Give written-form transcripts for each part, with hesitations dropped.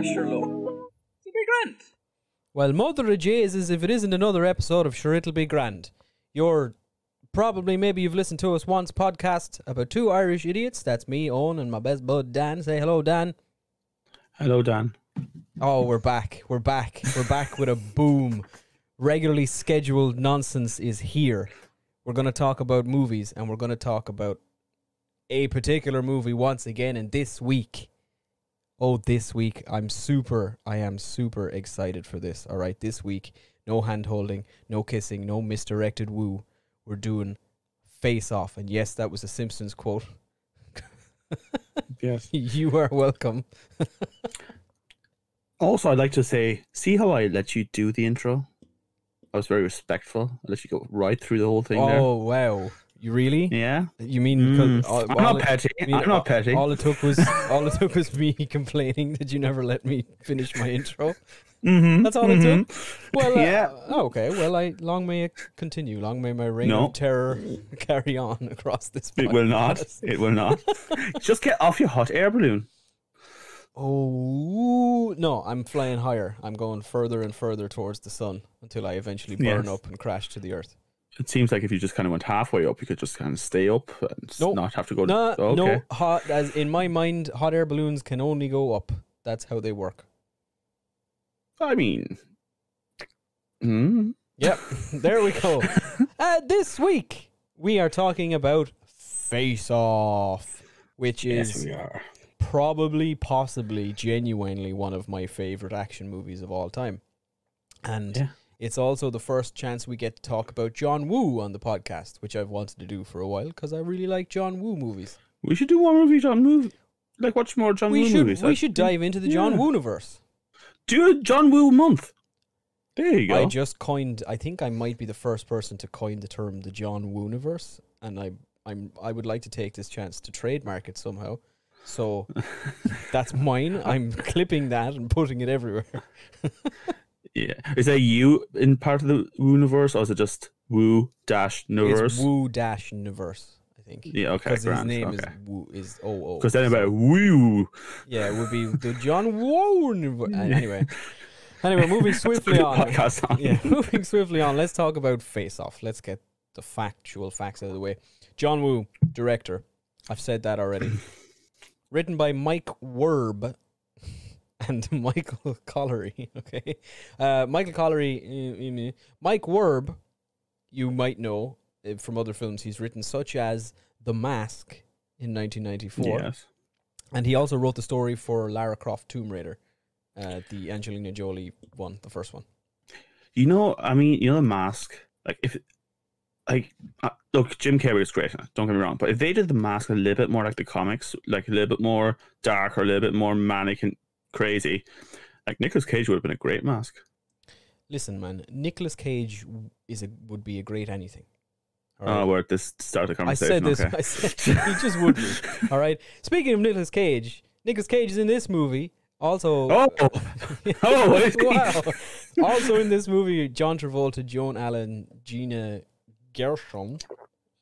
sure look. It'll be grand. Well, Mother of Jesus, if it isn't another episode of Sure It'll Be Grand. You're probably, maybe you've listened to us once podcast about two Irish idiots. That's me, Owen, and my best bud, Dan. Say hello, Dan. Hello, Dan. Oh, we're back. We're back. We're back with a boom. Regularly scheduled nonsense is here. We're going to talk about movies, and we're going to talk about a particular movie once again. And this week, this week, I am super excited for this. All right, this week, no hand holding, no kissing, no misdirected woo. We're doing Face Off. And yes, that was a Simpsons quote. Yes. You are welcome. Also, I'd like to say, see how I let you do the intro? I was very respectful. I let you go right through the whole thing there. Oh, wow. You really? Yeah. You mean I'm not petty. I'm not petty. All it took was me complaining that you never let me finish my intro. That's all it took. Well, yeah. Okay. Well, long may it continue. Long may my reign of terror carry on across this podcast. It will not. It will not. Just get off your hot air balloon. Oh no! I'm flying higher. I'm going further and further towards the sun until I eventually burn up and crash to the earth. It seems like if you just kind of went halfway up, you could just kind of stay up and not have to go. No. As in my mind, hot air balloons can only go up. That's how they work. I mean, Yep. There we go. This week we are talking about Face Off, which is probably, possibly, genuinely one of my favorite action movies of all time. And it's also the first chance we get to talk about John Woo on the podcast, which I've wanted to do for a while because I really like John Woo movies. We should do more movie John Woo. Like, watch more John Woo movies. We should dive into the John Woo-niverse. Do a John Woo month. There you go. I just coined, I think I might be the first person to coin the term the John Woo-niverse, and I would like to take this chance to trademark it somehow. So that's mine. I'm clipping that and putting it everywhere. Yeah. Is that you in part of the Woo-niverse, or is it just Woo-niverse? It's Woo-niverse, I think. Yeah, okay. Because his name is Woo, is OO. Because then about Woo. Yeah, it would be the John Woo-niverse. Anyway, moving swiftly on. Yeah, moving swiftly on. Let's talk about Face Off. Let's get the factual facts out of the way. John Woo, director. I've said that already. Written by Mike Werb and Michael Collery. Okay, Michael Collery. Mike Werb, you might know from other films he's written, such as The Mask in 1994. Yes, and he also wrote the story for Lara Croft Tomb Raider, the Angelina Jolie one, the first one. The Mask. Look, Jim Carrey is great. Don't get me wrong, but if they did The Mask a little bit more like the comics, like a little bit more dark or a little bit more manic and crazy, like Nicolas Cage would have been a great Mask. Listen, man, Nicolas Cage would be a great anything. Right? Oh, we're at this start of the conversation. I said he just would be. All right. Speaking of Nicolas Cage is in this movie. Also, wow. Also in this movie, John Travolta, Joan Allen, Gina Gershon,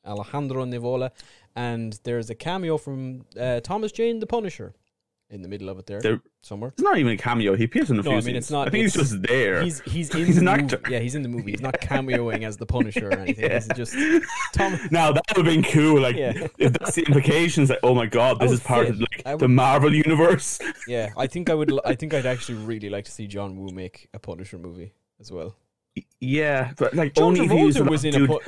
Alejandro Nivola, and there's a cameo from Thomas Jane the Punisher in the middle of it there somewhere. It's not even a cameo. He appears in a few scenes. It's not. I think he's just there. He's an actor. Yeah, he's in the movie. He's not cameoing as the Punisher or anything. He's just Now that would have been cool. Like if that's the implications, like, oh my god, this is part of the Marvel universe. Yeah, I think I'd actually really like to see John Woo make a Punisher movie as well. Yeah, but like John only Travolta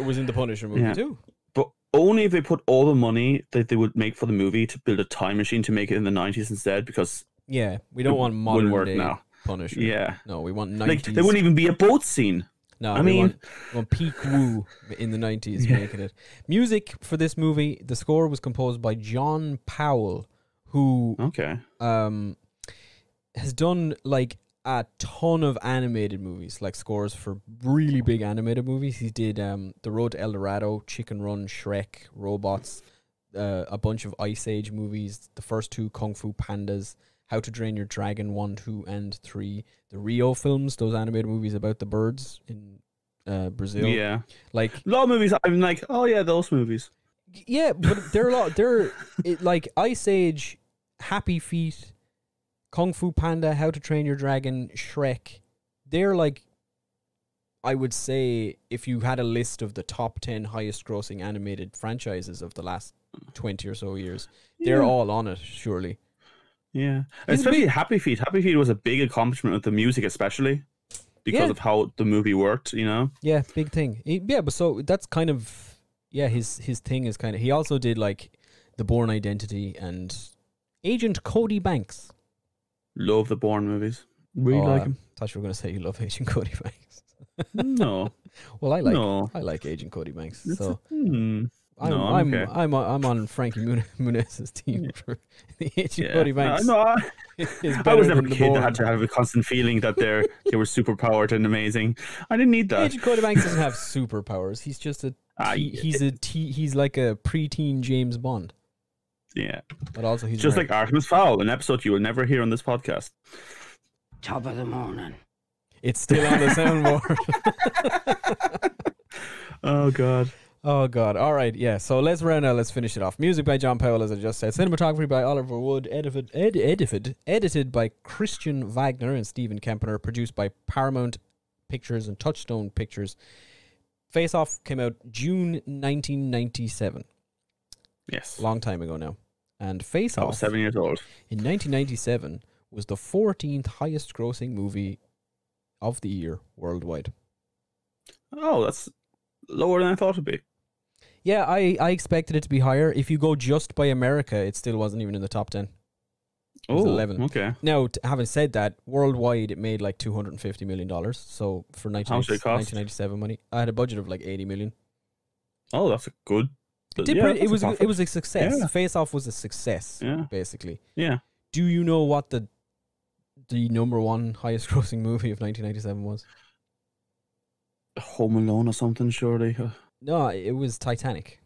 was in the Punisher movie too. But only if they put all the money that they would make for the movie to build a time machine to make it in the 90s instead, because we don't want modern day Punisher. Yeah, no, we want 90s. Like there wouldn't even be a boat scene. No, we want peak Woo in the 90s making it. Music for this movie, the score was composed by John Powell, who has done like a ton of animated movies, like scores for really big animated movies. He did The Road to El Dorado, Chicken Run, Shrek, Robots, a bunch of Ice Age movies, the first two Kung Fu Pandas, How to Train Your Dragon 1, 2, and 3, the Rio films, those animated movies about the birds in Brazil. Yeah. Like a lot of movies I'm like, oh yeah, those movies. Yeah, but they're a lot. They're like Ice Age, Happy Feet, Kung Fu Panda, How to Train Your Dragon, Shrek. They're like, I would say, if you had a list of the top 10 highest grossing animated franchises of the last 20 or so years, they're all on it, surely. Yeah. Especially Happy Feet. Happy Feet was a big accomplishment with the music, especially because of how the movie worked, you know? Yeah, big thing. But so that's kind of, his thing is kind of, he also did like The Bourne Identity and Agent Cody Banks. Love the Bourne movies. Really like him. I thought you were going to say you love Agent Cody Banks. No. Well, I like Agent Cody Banks. So I'm on Frankie Muniz's team for the Agent Cody Banks. I was never a kid that had to have a constant feeling that they were super powered and amazing. I didn't need that. Agent Cody Banks doesn't have superpowers. He's just he's like a preteen James Bond. Yeah, but also he's just like Artemis Fowl, an episode you will never hear on this podcast. Top of the morning. It's still on the soundboard. Oh God. Oh God. All right. Yeah. So let's round out. Let's finish it off. Music by John Powell, as I just said. Cinematography by Oliver Wood. Edited by Christian Wagner and Stephen Kempener. Produced by Paramount Pictures and Touchstone Pictures. Face Off came out June 1997. Yes. Long time ago now. And Face Off. I was 7 years old. In 1997 was the 14th highest grossing movie of the year worldwide. Oh, that's lower than I thought it'd be. Yeah, I expected it to be higher. If you go just by America, it still wasn't even in the top 10. It was 11. Okay. Now, having said that, worldwide it made like $250 million. So for 1997 money, I had a budget of like $80 million. Oh, that's a good. It was a success. Yeah. Face Off was a success, basically. Yeah. Do you know what the number one highest grossing movie of 1997 was? Home Alone or something, surely. No, it was Titanic.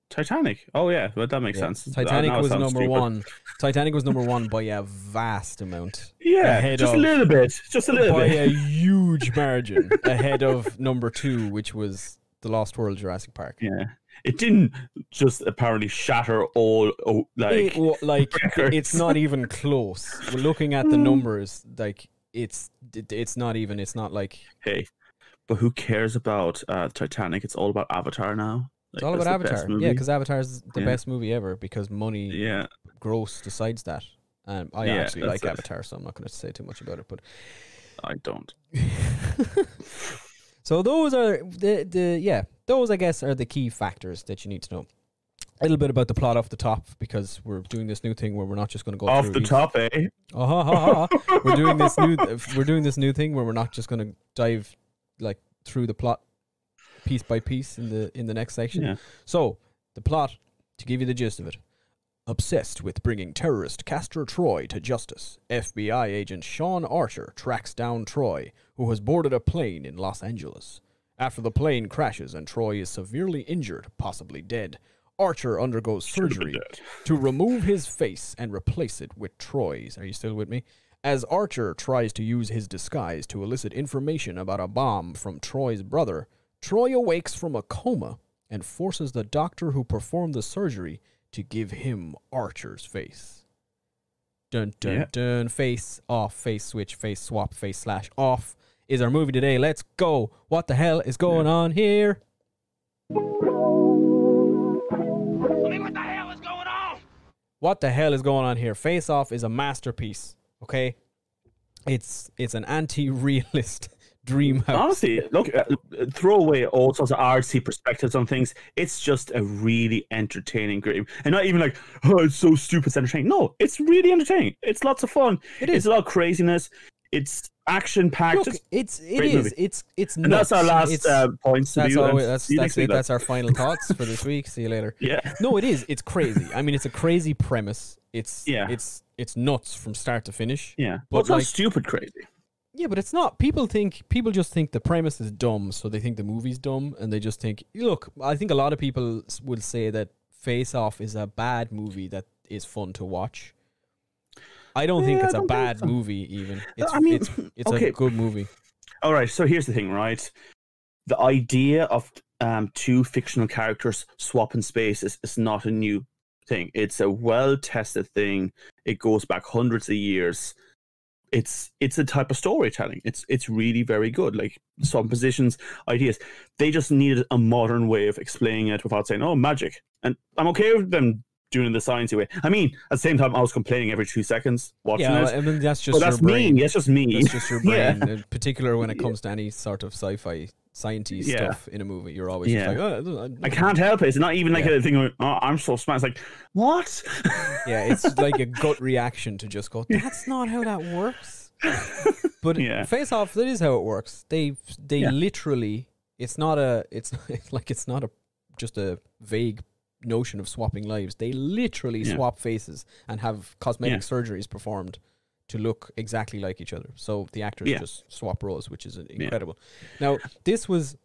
Titanic. Oh yeah, but that makes sense. Titanic was number one. Titanic was number one by a vast amount. Yeah, just a little bit. By a huge margin ahead of number 2, which was The Lost World Jurassic Park. Yeah. It didn't just apparently shatter all it's not even close. We're looking at the numbers, like it's not even. It's not like, hey, but who cares about Titanic? It's all about Avatar now. Like, it's all about Avatar. Yeah, because Avatar is the best movie ever because money gross decides that. I actually like Avatar, so I'm not going to say too much about it. But I don't. So those are those I guess are the key factors that you need to know. A little bit about the plot off the top, because we're doing this new thing where we're not just going to go off through the top, eh? We're doing this new thing where we're not just going to dive like through the plot piece by piece in the next section. Yeah. So the plot, to give you the gist of it: obsessed with bringing terrorist Castor Troy to justice, FBI agent Sean Archer tracks down Troy, who has boarded a plane in Los Angeles. After the plane crashes and Troy is severely injured, possibly dead, Archer undergoes surgery to remove his face and replace it with Troy's. Are you still with me? As Archer tries to use his disguise to elicit information about a bomb from Troy's brother, Troy awakes from a coma and forces the doctor who performed the surgery to give him Archer's face. Dun dun dun. Face off, face switch, face swap, face slash off is our movie today. Let's go. What the hell is going on here? What the hell is going on? What the hell is going on here? Face Off is a masterpiece. Okay, it's an anti-realist dream house. Honestly, look, throw away all sorts of artsy perspectives on things. It's just a really entertaining game, and not even like, oh, it's so stupid, it's entertaining. No, it's really entertaining. It's lots of fun. It's a lot of craziness. It's action packed. Look, it's nuts. And that's our last points. That's our final thoughts for this week. See you later. Yeah. No, it is. It's crazy. I mean, it's a crazy premise. It's nuts from start to finish. Yeah, but it's not stupid crazy. Yeah, but it's not. People just think the premise is dumb, so they think the movie's dumb, and they just think. Look, I think a lot of people would say that Face Off is a bad movie that is fun to watch. I don't think it's a bad movie. Even it's a good movie. All right, so here's the thing, right? The idea of two fictional characters swapping space is not a new thing. It's a well-tested thing. It goes back hundreds of years. It's a type of storytelling. It's really very good. Like some positions, ideas, they just needed a modern way of explaining it without saying, "Oh, magic." And I'm okay with them doing the sciencey way. I mean, at the same time, I was complaining every 2 seconds watching it. I mean, that's just that's your brain. me. That's just me. That's just your brain. Yeah. In particular, when it comes to any sort of sci-fi, sciencey stuff in a movie, you're always just like, oh, I can't help it. It's not even like a thing of, oh, I'm so smart. It's like, what? Yeah, it's like a gut reaction to just go, that's not how that works. But Face Off, that is how it works. They literally, it's not just a vague notion of swapping lives. They literally swap faces and have cosmetic surgeries performed to look exactly like each other. So the actors just swap roles, which is incredible. Now, this was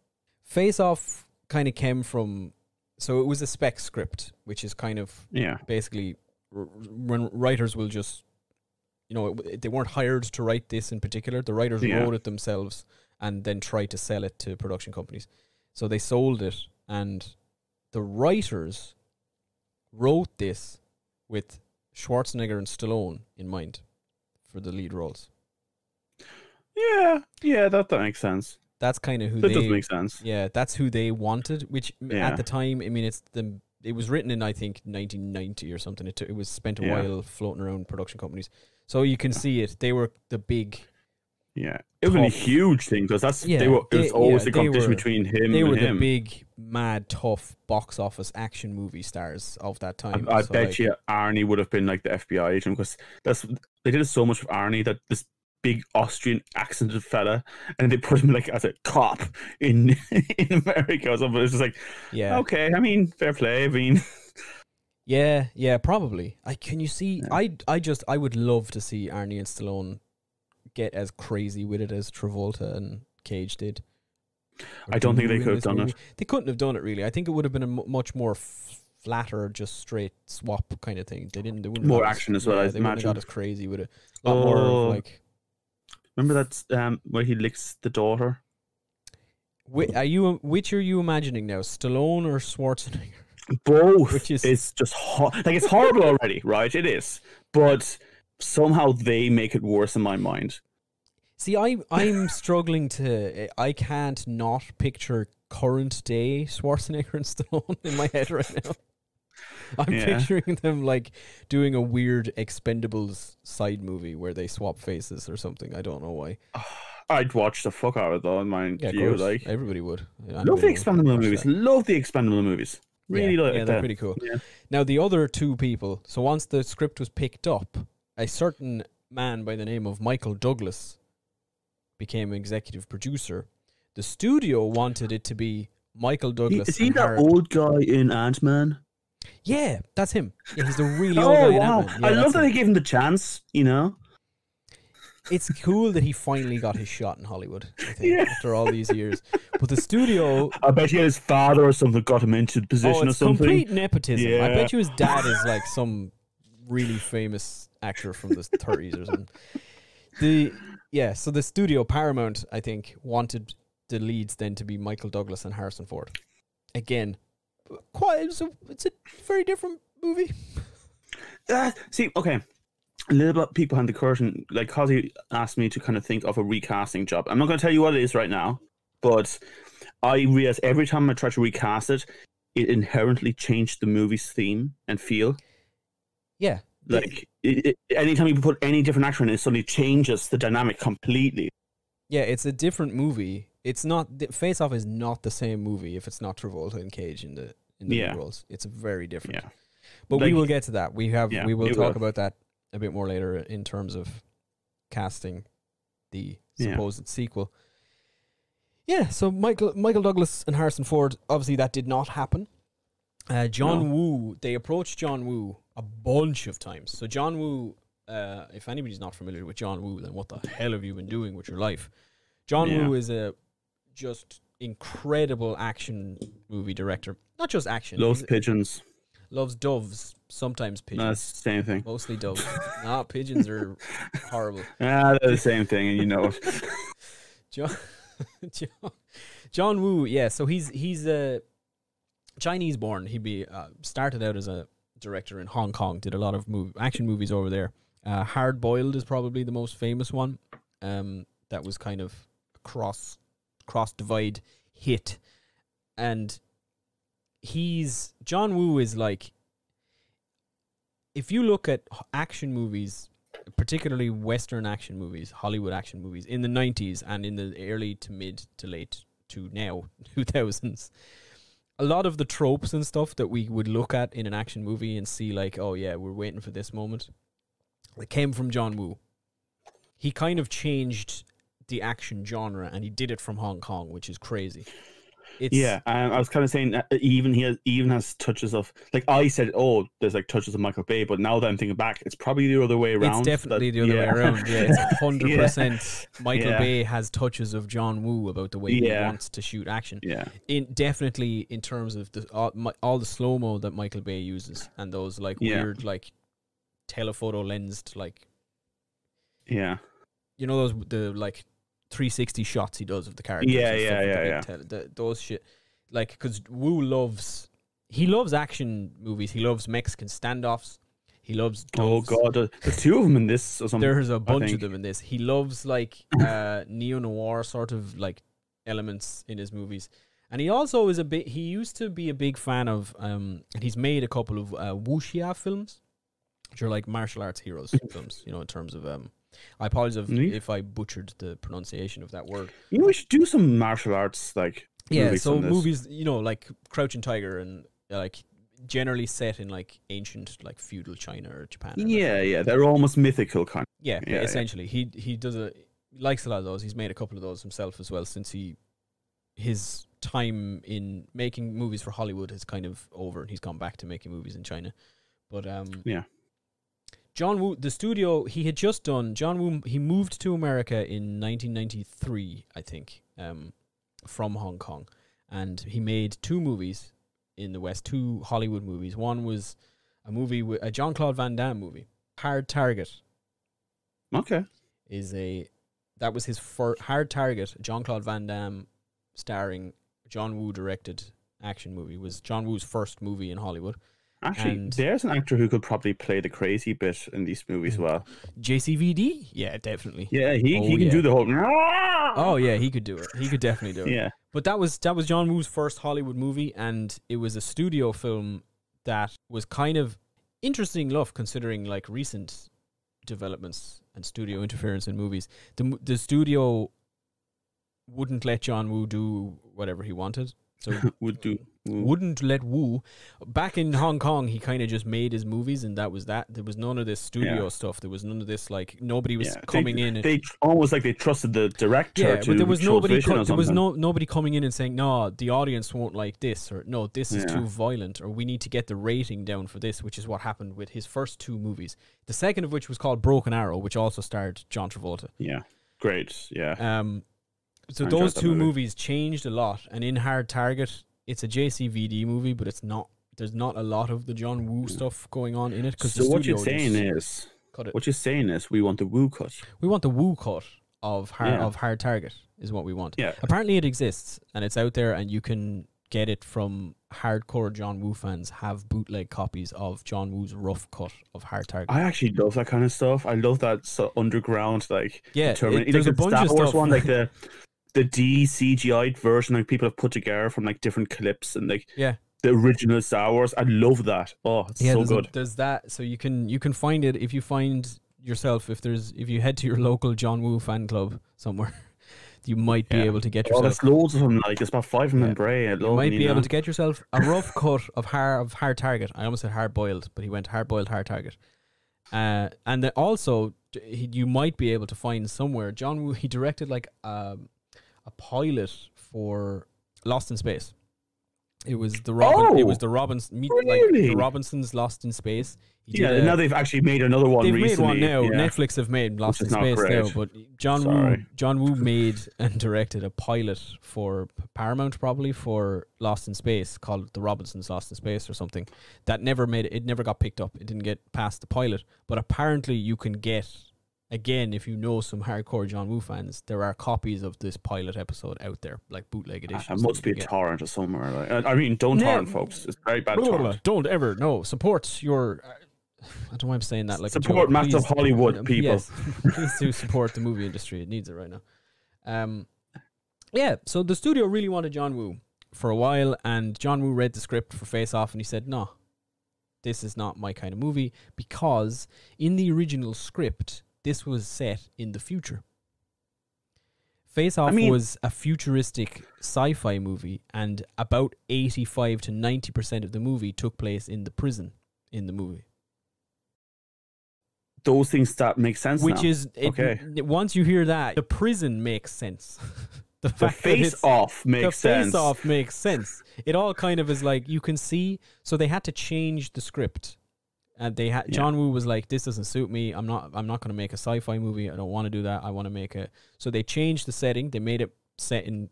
Face Off kind of came from, so it was a spec script, which is kind of basically when writers will just, they weren't hired to write this in particular. The writers wrote it themselves and then tried to sell it to production companies. So they sold it, and the writers wrote this with Schwarzenegger and Stallone in mind for the lead roles. Yeah, that makes sense. That's kind of who that does make sense. Yeah, that's who they wanted, which at the time, I mean, it was written in, I think, 1990 or something. It was spent a while floating around production companies. So you can see it. They were the big... Yeah, it was a huge thing because it was always the competition between him and him. They were the big, mad, tough box office action movie stars of that time. I bet you Arnie would have been like the FBI agent because they did so much with Arnie, that this big Austrian accented fella, and they put him like as a cop in America or something. It's just like, okay, I mean, fair play. I mean, yeah, probably. Can you see? I would love to see Arnie and Stallone get as crazy with it as Travolta and Cage did. I don't think they could have done it. They couldn't have done it, really. I think it would have been a much more flatter, just straight swap kind of thing. They wouldn't more action as well. They wouldn't have got as crazy with it. A lot more of like. Remember that where he licks the daughter? Which are you imagining now, Stallone or Schwarzenegger? Both. It's just it's horrible already, right? It is, but somehow they make it worse in my mind. See, I'm struggling I can't not picture current day Schwarzenegger and Stallone in my head right now. I'm picturing them like doing a weird Expendables side movie where they swap faces or something. I don't know why. I'd watch the fuck out of it though, mind you. Like everybody would. Love the Expendable movies. Love the Expendable movies. Really like them. They're pretty cool. Yeah. Now the other two people. So once the script was picked up, a certain man by the name of Michael Douglas became executive producer. The studio wanted it to be Michael Douglas. Is he that old guy in Ant-Man? Yeah, that's him. Yeah, he's the really old guy in Ant-Man. Yeah, I love that they gave him the chance, It's cool that he finally got his shot in Hollywood, I think, after all these years. But the studio... I bet you his father or something got him into the position or something. Complete nepotism. Yeah. I bet you his dad is like some really famous actor from the 30s or something. So the studio, Paramount, I think, wanted the leads then to be Michael Douglas and Harrison Ford. Again, it's a very different movie. See, okay. A little bit people behind the curtain, like Cosy asked me to kind of think of a recasting job. I'm not going to tell you what it is right now, but I realize every time I try to recast it, it inherently changed the movie's theme and feel. Yeah. Like, anytime you put any different actor in it, suddenly changes the dynamic completely. Yeah, it's a different movie. It's not... Face Off is not the same movie if it's not Travolta and Cage in the lead roles. It's very different. Yeah. But we will get to that. We will talk about that a bit more later in terms of casting the supposed sequel. Yeah, so Michael Douglas and Harrison Ford, obviously that did not happen. John Woo, they approached John Woo a bunch of times. So John Woo, if anybody's not familiar with John Woo, then what the hell have you been doing with your life? John Woo is a just incredible action movie director. Not just action. Loves pigeons. Loves doves. Sometimes pigeons. That's the same thing. Mostly doves. Pigeons are horrible. They're the same thing, and you know it. John Woo, yeah. So he's a Chinese born. He started out as a director in Hong Kong. Did a lot of action movies over there. Hard Boiled is probably the most famous one. That was kind of cross divide hit, and John Woo is like, if you look at action movies, particularly Western action movies, Hollywood action movies in the 90s and in the early to mid to late to now 2000s, a lot of the tropes and stuff that we would look at in an action movie and see like, oh yeah, we're waiting for this moment, it came from John Woo. He kind of changed the action genre, and he did it from Hong Kong, which is crazy. I was kind of saying that he has touches of, like I said, there's like touches of Michael Bay, but now that I'm thinking back, it's probably the other way around. It's definitely the other way around. Yeah, it's 100%. Michael Bay has touches of John Woo about the way he wants to shoot action. Yeah, definitely in terms of all the slow mo that Michael Bay uses, and those like weird like telephoto lensed like you know the like 360 shots he does of the characters. Those shit, like, because Woo loves action movies. He loves Mexican standoffs. He loves doves. Oh god, there's two of them in this or something. There's a bunch of them in this. He loves like neo-noir sort of like elements in his movies. And he also is he used to be a big fan of and he's made a couple of wuxia films, which are like martial arts heroes films, you know, in terms of I apologize if I butchered the pronunciation of that word. You know, we should do some martial arts, like, movies. So movies, you know, like Crouching Tiger, and like generally set in like ancient, like feudal China or Japan. Yeah, they're almost mythical kind. Yeah, essentially, he likes a lot of those. He's made a couple of those himself as well, since his time in making movies for Hollywood is kind of over, and he's gone back to making movies in China. But John Woo, the studio he had just done, John Woo, he moved to America in 1993, I think, from Hong Kong. And he made two movies in the West, two Hollywood movies. One was a movie, a Jean-Claude Van Damme movie, Hard Target. Okay. That was his first, Hard Target, Jean-Claude Van Damme starring, John Woo directed action movie, was John Woo's first movie in Hollywood. Actually, there's an actor who could probably play the crazy bit in these movies as well. JCVD? Yeah, definitely. Yeah, he can do the whole... Oh, yeah, he could do it. He could definitely do it. Yeah. But that was John Woo's first Hollywood movie, and it was a studio film that was kind of interesting enough considering like recent developments and studio interference in movies. The studio wouldn't let John Woo do whatever he wanted. So wouldn't let Woo. Back in Hong Kong, he kind of just made his movies, and that was that. There was none of this studio stuff. There was none of this, like, nobody was coming in. They almost like they trusted the director. Yeah, but there was nobody. There was nobody coming in and saying, "No, the audience won't like this," or "No, this is too violent," or "We need to get the rating down for this," which is what happened with his first two movies. The second of which was called Broken Arrow, which also starred John Travolta. Yeah, great. Yeah. So those two movies changed a lot, and in Hard Target, it's a JCVD movie, but it's not. There's not a lot of the John Woo stuff going on in it. So what you're saying is, we want the Woo cut. We want the Woo cut of Hard Target is what we want. Yeah. Apparently, it exists and it's out there, and you can get it from hardcore John Woo fans. Have bootleg copies of John Woo's rough cut of Hard Target. I actually love that kind of stuff. I love that underground, like, there's a bunch of stuff. One, like the DCGI version, like people have put together from like different clips and like the original Star Wars. I love that. Oh, it's so good. There's that, so you can find it if you find yourself, if you head to your local John Woo fan club somewhere, you might be able to get yourself. Oh, there's loads of them. Like, the's about 5 of them in Bray. You might be able to get yourself a rough cut of Hard Target. I almost said Hard Boiled, but he went Hard Boiled, Hard Target. And then also you might be able to find somewhere John Woo. He directed like a pilot for Lost in Space. It was the Robinsons Lost in Space. Now they've actually made another one. They've recently. made one now. Netflix have made Lost in Space now, but John Woo made and directed a pilot for Paramount, probably, for Lost in Space, called The Robinsons Lost in Space or something. That never got picked up. It didn't get past the pilot, but apparently you can get again, if you know some hardcore John Woo fans, there are copies of this pilot episode out there, like bootleg editions. It must be a torrent or somewhere. Like. I mean, don't torrent, folks. It's very bad torrent. Don't ever. No, support your... I don't know why I'm saying that. Like support massive Hollywood people. Yes, please do support the movie industry. It needs it right now. Yeah, so the studio really wanted John Woo for a while, and John Woo read the script for Face Off, and he said, no, this is not my kind of movie, because in the original script, this was set in the future. Face Off was a futuristic sci-fi movie, and about 85 to 90% of the movie took place in the prison in the movie. Those things that make sense Which now. is, okay. Once you hear that, the prison makes sense. The face-off makes sense. The face-off makes sense. It all kind of is like, you can see, so they had to change the script. And they had John Woo was like, this doesn't suit me. I'm not going to make a sci-fi movie. I don't want to do that. I want to make a... So they changed the setting. They made it set in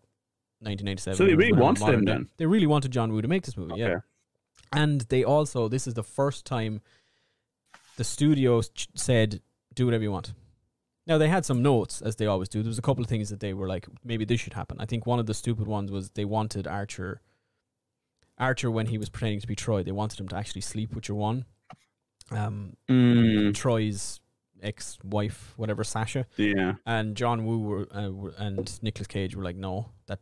1997. So they really wanted him then? They really wanted John Woo to make this movie, yeah. And they also, this is the first time the studio said, do whatever you want. Now, they had some notes, as they always do. There was a couple of things that they were like, maybe this should happen. I think one of the stupid ones was they wanted Archer, when he was pretending to be Troy, they wanted him to actually sleep with your one. Troy's ex-wife, whatever, Sasha. Yeah. And John Woo and Nicolas Cage were like, no, that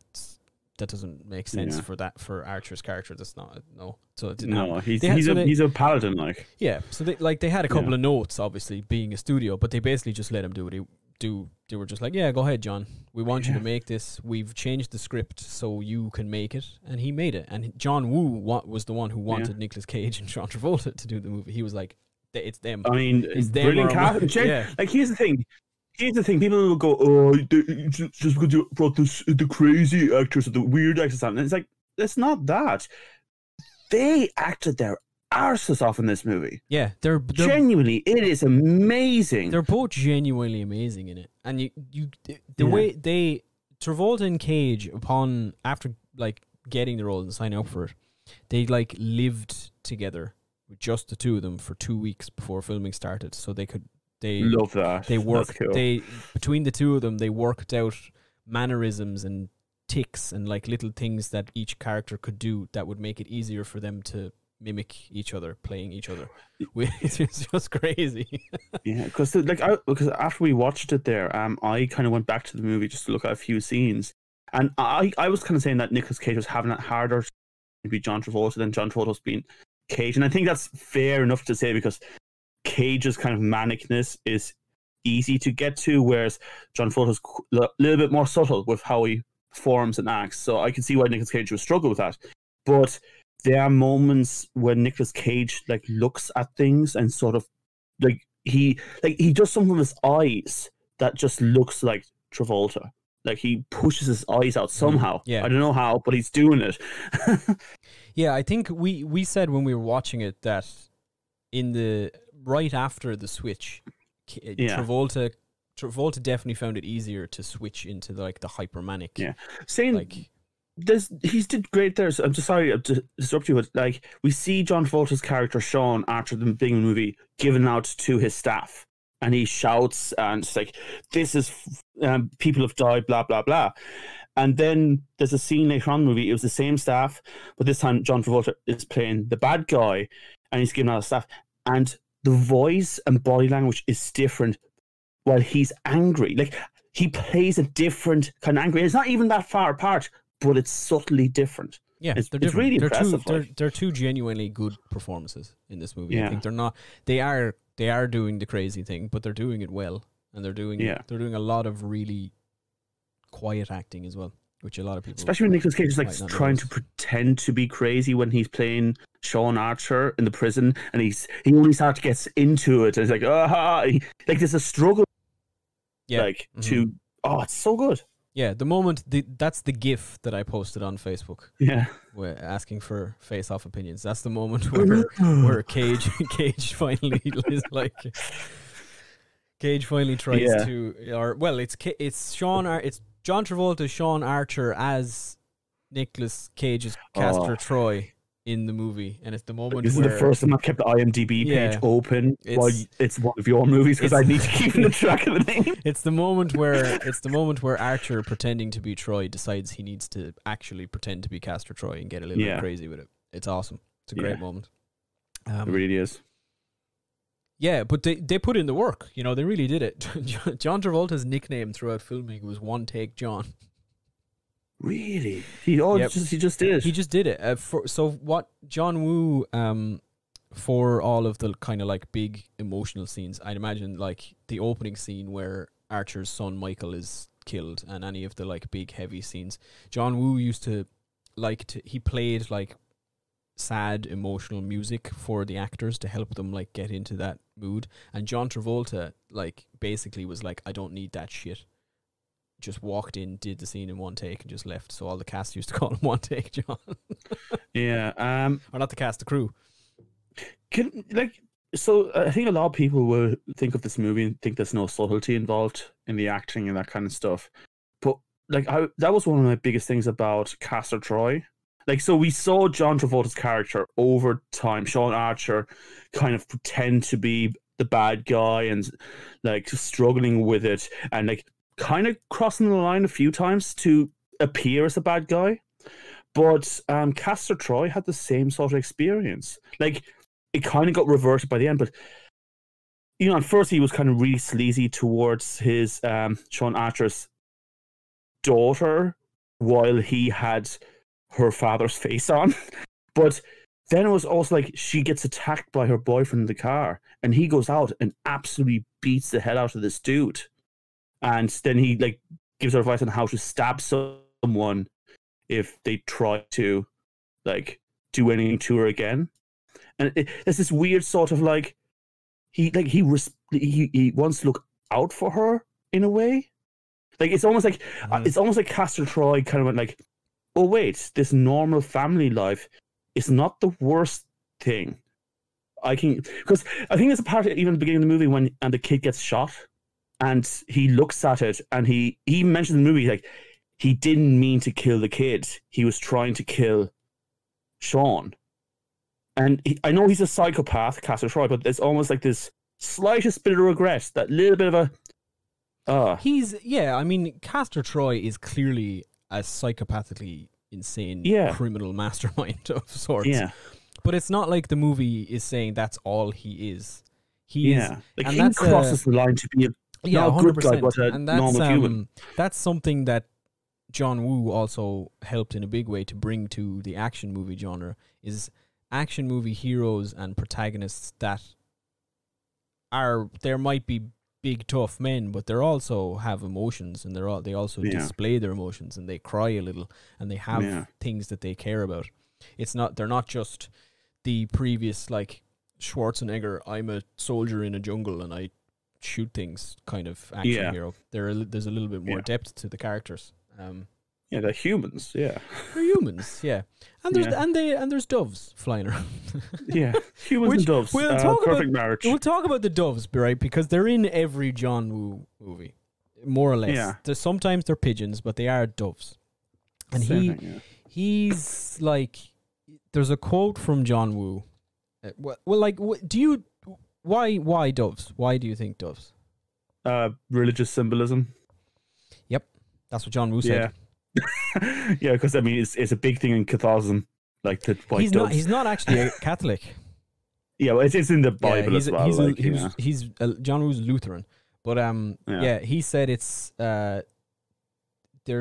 doesn't make sense for Archer's character. That's not, no. So it didn't happen. He's a paladin, like. Yeah. So they had a couple of notes, obviously, being a studio, but they basically just let him do what he do. They were just like, yeah, go ahead, John. We want you to make this. We've changed the script so you can make it. And he made it. And John Woo was the one who wanted Nicolas Cage and John Travolta to do the movie. He was like, it's them. I mean, it's brilliant casting. Like, here's the thing. People will go, oh, just because you brought the crazy actors or the weird actors on. And it's like, it's not that. They acted their arses off in this movie. Yeah, they're genuinely, it is amazing. They're both genuinely amazing in it. And the way Travolta and Cage, after like getting the role and signing up for it, they like lived together with just the two of them for 2 weeks before filming started, so they love that. They worked. Cool. Between the two of them, they worked out mannerisms and tics and like little things that each character could do that would make it easier for them to mimic each other, playing each other. It's just crazy. Yeah, because after we watched it there, I kind of went back to the movie just to look at a few scenes, and I was kind of saying that Nicolas Cage was having it harder to be John Travolta than John Travolta was being Cage, and I think that's fair enough to say because Cage's kind of manicness is easy to get to, whereas John Travolta's a little bit more subtle with how he forms and acts. So I can see why Nicolas Cage would struggle with that. But there are moments when Nicolas Cage like looks at things and sort of he does something with his eyes that just looks like Travolta. Like he pushes his eyes out somehow. Yeah. I don't know how, but he's doing it. Yeah, I think we said when we were watching it that right after the switch, Travolta definitely found it easier to switch into the hypermanic. Yeah, saying he's did great there. So I'm just sorry to disrupt you, but like we see John Travolta's character Sean after the beginning of the movie given out to his staff, and he shouts and it's like, "This is people have died," blah blah blah. And then there's a scene later on in the movie. It was the same staff, but this time John Travolta is playing the bad guy, and he's giving out his staff, and the voice and body language is different while he's angry. Like, he plays a different kind of angry. It's not even that far apart, but it's subtly different. Yeah, it's really impressive. They're two genuinely good performances in this movie. Yeah. I think they're not. They are doing the crazy thing, but they're doing it well, and they're doing a lot of really quiet acting as well, which a lot of people, especially when Nicolas Cage is like trying to pretend to be crazy when he's playing Sean Archer in the prison, and he only starts to get into it, and it's like there's a struggle. Yeah, it's so good. Yeah, the moment that's the GIF that I posted on Facebook. Yeah, asking for face-off opinions. That's the moment where Cage finally is like. Cage finally tries to, it's John Travolta, Sean Archer as Nicolas Cage's Castor Troy, in the movie, and it's the moment This where is the first time I've kept the IMDb page open while it's one of your movies because I need to keep the track of the name. It's the moment where Archer, pretending to be Troy, decides he needs to actually pretend to be Castor Troy and get a little bit crazy with it. It's awesome. It's a great moment. It really is. Yeah, but they put in the work. You know, they really did it. John Travolta's nickname throughout filming was One Take John. Really? He just did it. He just did it. So what John Woo, for all of the kind of like big emotional scenes, I'd imagine like the opening scene where Archer's son Michael is killed and any of the like big heavy scenes, John Woo used to he played like sad emotional music for the actors to help them like get into that mood. And John Travolta like basically was like, I don't need that shit. Just walked in, did the scene in one take, and just left. So all the cast used to call him One Take John. Yeah. Or not the cast, the crew. So I think a lot of people will think of this movie and think there's no subtlety involved in the acting and that kind of stuff. But like that was one of my biggest things about Castor Troy. Like, so we saw John Travolta's character over time, Sean Archer, kind of pretend to be the bad guy and like struggling with it and like kind of crossing the line a few times to appear as a bad guy. But Castor Troy had the same sort of experience. Like, it kind of got reverted by the end, but you know, at first he was kind of really sleazy towards his Sean Archer's daughter while he had her father's face on. But then it was also like she gets attacked by her boyfriend in the car and he goes out and absolutely beats the hell out of this dude. And then he like gives her advice on how to stab someone if they try to like do anything to her again. And there's this weird sort of like he wants to look out for her in a way. Like it's almost like Castor Troy kind of went like, oh wait, this normal family life is not the worst thing. Because I think there's a part even at the beginning of the movie when the kid gets shot and he looks at it and he mentions in the movie like he didn't mean to kill the kid. He was trying to kill Sean. And I know he's a psychopath, Castor Troy, but there's almost like this slightest bit of regret, that little bit of a... I mean, Castor Troy is clearly a psychopathically insane criminal mastermind of sorts. Yeah. But it's not like the movie is saying that's all he is. He is... Like, he crosses the line to be not a good guy, but a normal human. That's something that John Woo also helped in a big way to bring to the action movie genre, is action movie heroes and protagonists that there might be big tough men, but they also have emotions and they also display their emotions and they cry a little and they have things that they care about. They're not just the previous like Schwarzenegger, I'm a soldier in a jungle and I shoot things kind of action hero. There's a little bit more depth to the characters. They're humans. Yeah, they're humans. Yeah, and there's doves flying around. Humans and doves. Perfect marriage. We'll talk about the doves, right? Because they're in every John Woo movie, more or less. Yeah. Sometimes they're pigeons, but they are doves. And he's like, there's a quote from John Woo. Why doves? Why do you think doves? Religious symbolism. Yep, that's what John Woo said. Yeah, because I mean, it's a big thing in Catholicism, like the white doves. He's not actually a Catholic. Yeah, well, it's in the Bible as well. He's John Woo's Lutheran, but he said it's they're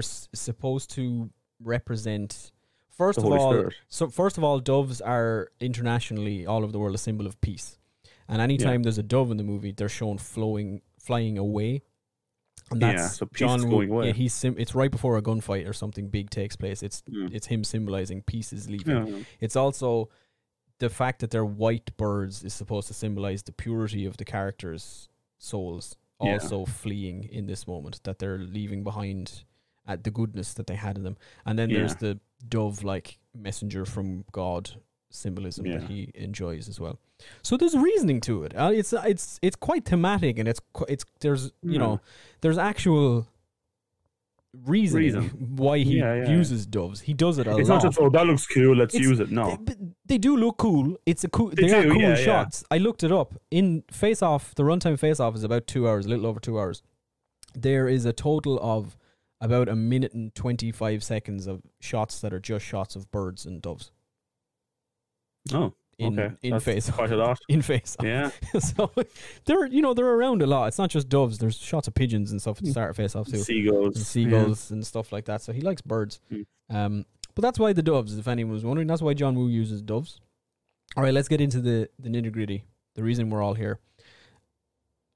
supposed to represent first of all, doves are internationally all over the world a symbol of peace, and anytime there's a dove in the movie, they're shown flying away. And that's so John going away. It's right before a gunfight or something big takes place. It's him symbolizing peace is leaving. Yeah. It's also the fact that they're white birds is supposed to symbolize the purity of the characters' souls, also fleeing in this moment, that they're leaving behind the goodness that they had in them. And then there's the dove like messenger from God symbolism that he enjoys as well. So there's reasoning to it. It's quite thematic, and there's there's actual reasoning why he uses doves. He does it a lot. It's not just that looks cool, let's use it. No, They do look cool. They are cool shots. I looked it up. In Face Off, the runtime Face Off is about 2 hours, a little over 2 hours. There is a total of about 1 minute and 25 seconds of shots that are just shots of birds and doves. Oh, okay. In Face Off. Quite a lot. In Face Off. Yeah. So they're around a lot. It's not just doves. There's shots of pigeons and stuff at the start of Face Off too. Seagulls and stuff like that. So he likes birds. But that's why the doves, if anyone was wondering, that's why John Woo uses doves. All right, let's get into the nitty gritty. The reason we're all here.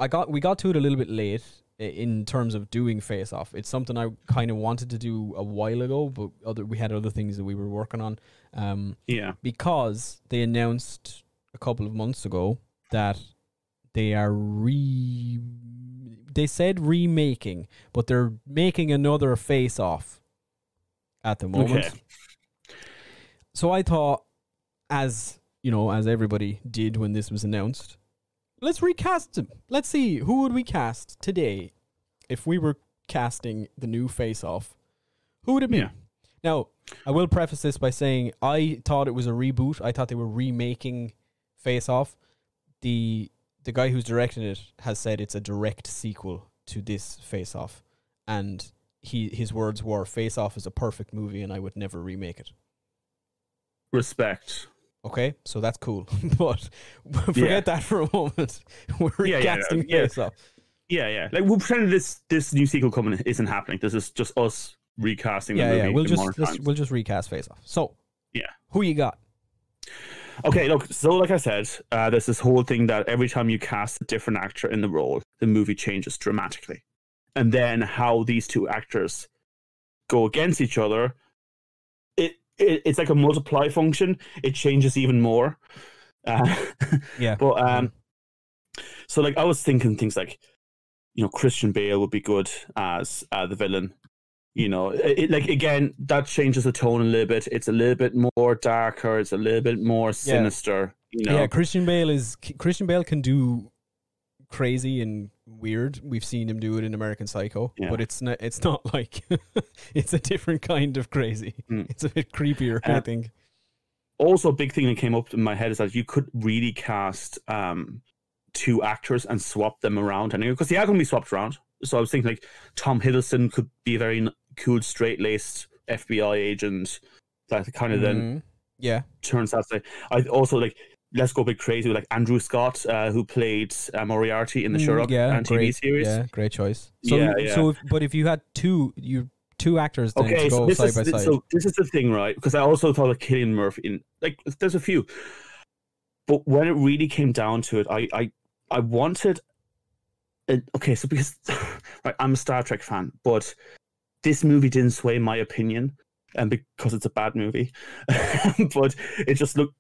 We got to it a little bit late in terms of doing Face Off. It's something I kind of wanted to do a while ago, but we had other things that we were working on. Because they announced a couple of months ago that they are they said remaking, but they're making another Face Off at the moment. Okay. So I thought, as everybody did when this was announced, let's recast him. Let's see, who would we cast today if we were casting the new Face Off? Who would it be? Yeah. Now, I will preface this by saying I thought it was a reboot. I thought they were remaking Face Off. The guy who's directing it has said it's a direct sequel to this Face Off, and his words were, Face Off is a perfect movie and I would never remake it. Respect. Okay, so that's cool. But forget that for a moment. We're recasting Face Off. Yeah. Like, we'll pretend this new sequel coming isn't happening. This is just us recasting the movie. We'll just recast Face Off. So, who you got? Okay, look, so like I said, there's this whole thing that every time you cast a different actor in the role, the movie changes dramatically. And then how these two actors go against each other, it's like a multiply function. It changes even more. But so like I was thinking things like, Christian Bale would be good as the villain. Again, that changes the tone a little bit. It's a little bit more darker. It's a little bit more sinister. Yeah, Christian Bale can do crazy and weird. We've seen him do it in American Psycho, but it's not like it's a different kind of crazy. It's a bit creepier, I think. Also, a big thing that came up in my head is that you could really cast two actors and swap them around anyway, because they are going to be swapped around. So I was thinking like Tom Hiddleston could be a very cool, straight-laced FBI agent that kind of then turns out. I also like, let's go a bit crazy with like Andrew Scott, who played Moriarty in the Sherlock TV series. Yeah, great choice. So, but if you had two actors then to go side by side. So this is the thing, right? Because I also thought of Cillian Murphy. There's a few, but when it really came down to it, I wanted. So because right, I'm a Star Trek fan, but this movie didn't sway my opinion, and because it's a bad movie, but it just looked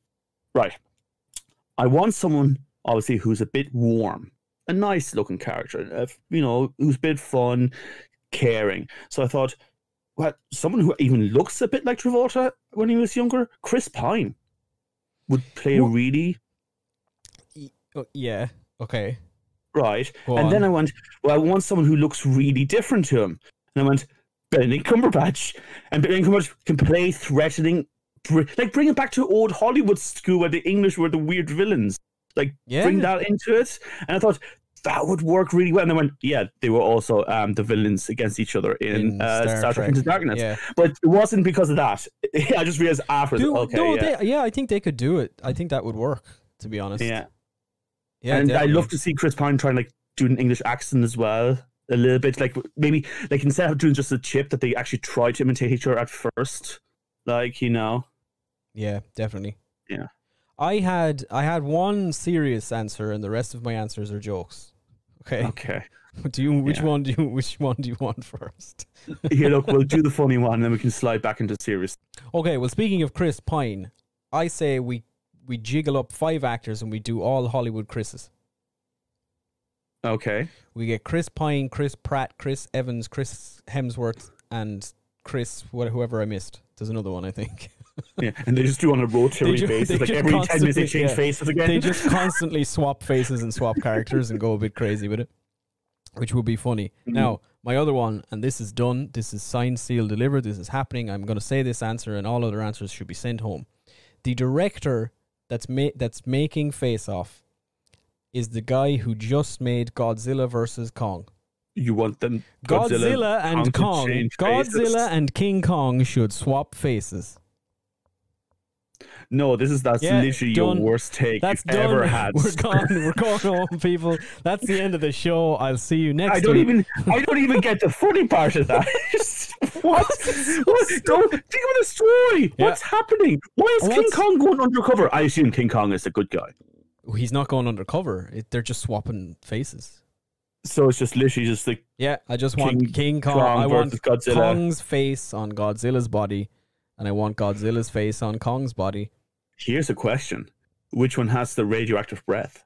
right. I want someone obviously who's a bit warm, a nice looking character, who's a bit fun, caring. So I thought, well, someone who even looks a bit like Travolta when he was younger, Chris Pine, would play a really. Yeah. Okay. Right. And then I went, well, I want someone who looks really different to him. And I went, Benedict Cumberbatch. And Benedict Cumberbatch can play threatening, bring it back to old Hollywood school where the English were the weird villains. Bring that into it. And I thought, that would work really well. And I went, they were also the villains against each other in Star Trek Into Darkness. Yeah. But it wasn't because of that. I just realized afterwards, I think they could do it. I think that would work, to be honest. Yeah, and definitely. I'd love to see Chris Pine try and do an English accent as well, a little bit. Maybe instead of doing just a chip, that they actually try to imitate each other at first. Yeah, definitely. Yeah. I had one serious answer, and the rest of my answers are jokes. Okay. Which one do you want first? Look, we'll do the funny one, and then we can slide back into serious. Okay. Well, speaking of Chris Pine, I say we jiggle up 5 actors and we do all Hollywood Chris's. Okay. We get Chris Pine, Chris Pratt, Chris Evans, Chris Hemsworth, and Chris whoever I missed. There's another one, I think. Yeah, and they just do on a rotary basis. Every 10 minutes they change faces again. They just constantly swap faces and swap characters and go a bit crazy with it, which would be funny. Mm-hmm. Now, my other one, and this is done. This is signed, sealed, delivered. This is happening. I'm going to say this answer, and all other answers should be sent home. the director that's making Face Off is the guy who just made Godzilla versus Kong. You want them Godzilla and Kong. Godzilla and King Kong should swap faces. No, that's literally your worst take you've ever had. We're going home, people. That's the end of the show. I'll see you next I don't even get the funny part of that. What? Don't think of the story. Yeah. What's happening? Why is King Kong going undercover? I assume King Kong is a good guy. He's not going undercover. They're just swapping faces. So it's just literally just like I just want King Kong. I want Godzilla. Kong's face on Godzilla's body, and I want Godzilla's face on Kong's body. Here's a question: which one has the radioactive breath?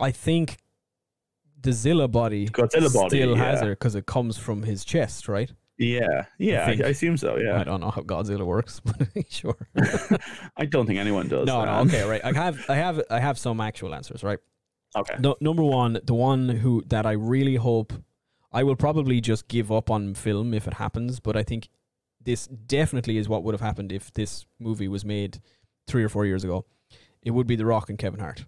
I think the Godzilla body still has it because it comes from his chest, right? Yeah, I assume so. Yeah, I don't know how Godzilla works, but sure. I don't think anyone does. No, okay, right. I have some actual answers, right? Okay. Number one, the one that I really hope, I will probably just give up on film if it happens, but I think this definitely is what would have happened if this movie was made 3 or 4 years ago. It would be The Rock and Kevin Hart.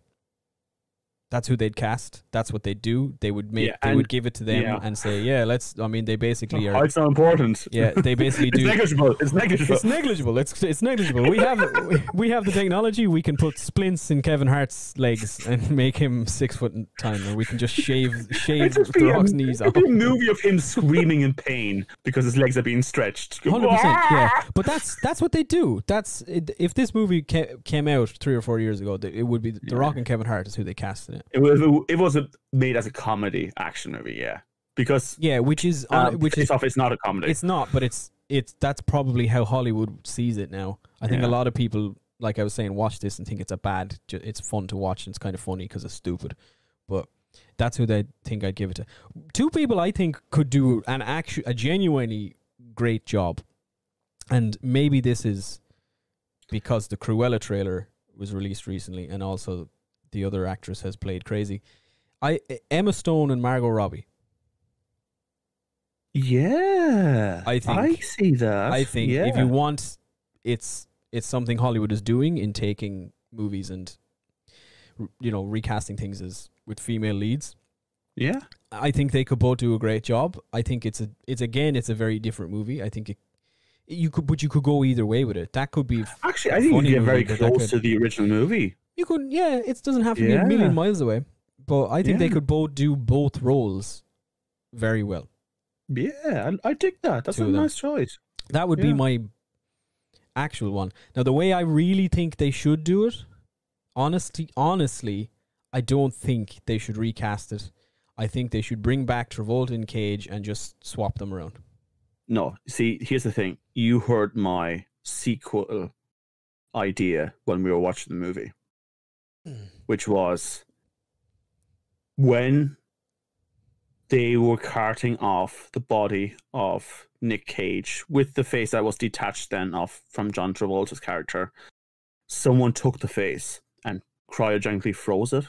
That's who they'd cast. That's what they'd do. They would would give it to them and say, they basically are. It's not important. Yeah, they basically do. It's negligible. It's negligible. We have the technology. We can put splints in Kevin Hart's legs and make him 6 foot tall, or we can just shave The Rock's knees off. A movie of him screaming in pain because his legs are being stretched. 100%. Yeah, but that's what they do. If this movie came out 3 or 4 years ago, it would be The Rock and Kevin Hart is who they cast in it. It wasn't made as a comedy action movie, because which is it's not a comedy. It's not, but that's probably how Hollywood sees it now. I think a lot of people, like I was saying, watch this and think it's fun to watch and it's kind of funny because it's stupid, but that's who they think I'd give it to. Two people I think could do a genuinely great job, and maybe this is because the Cruella trailer was released recently, and also the other actress has played crazy. Emma Stone and Margot Robbie. Yeah, I see that. I think if you want, it's something Hollywood is doing in taking movies and recasting things with female leads. Yeah, I think they could both do a great job. I think it's a very different movie. I think you could go either way with it. That could be actually. I think you get very close to the original movie. You could, it doesn't have to be a million miles away, but I think they could both do both roles very well. Yeah, I dig that. That's a nice choice. That would be my actual one. Now, the way I really think they should do it, honestly, I don't think they should recast it. I think they should bring back Travolta and Cage and just swap them around. No, see, here's the thing. You heard my sequel idea when we were watching the movie. Which was when they were carting off the body of Nick Cage with the face that was detached then from John Travolta's character. Someone took the face and cryogenically froze it,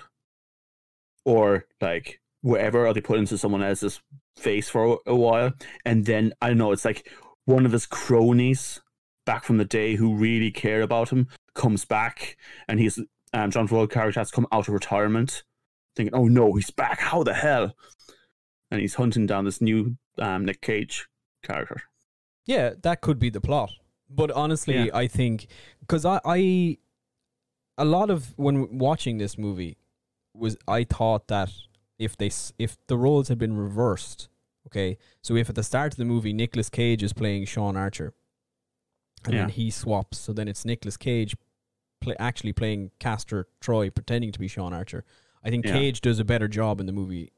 or like wherever, or they put it into someone else's face for a while, and then I don't know, it's like one of his cronies back from the day who really cared about him comes back, and he's John Travolta character has come out of retirement, thinking, "Oh no, he's back! How the hell?" And he's hunting down this new Nick Cage character. Yeah, that could be the plot. But honestly, I think because I a lot of when watching this movie I thought that if the roles had been reversed, okay, so if at the start of the movie Nicolas Cage is playing Sean Archer, and then he swaps, so then it's Nicolas Cage actually playing Castor Troy pretending to be Sean Archer. I think Cage does a better job in the movie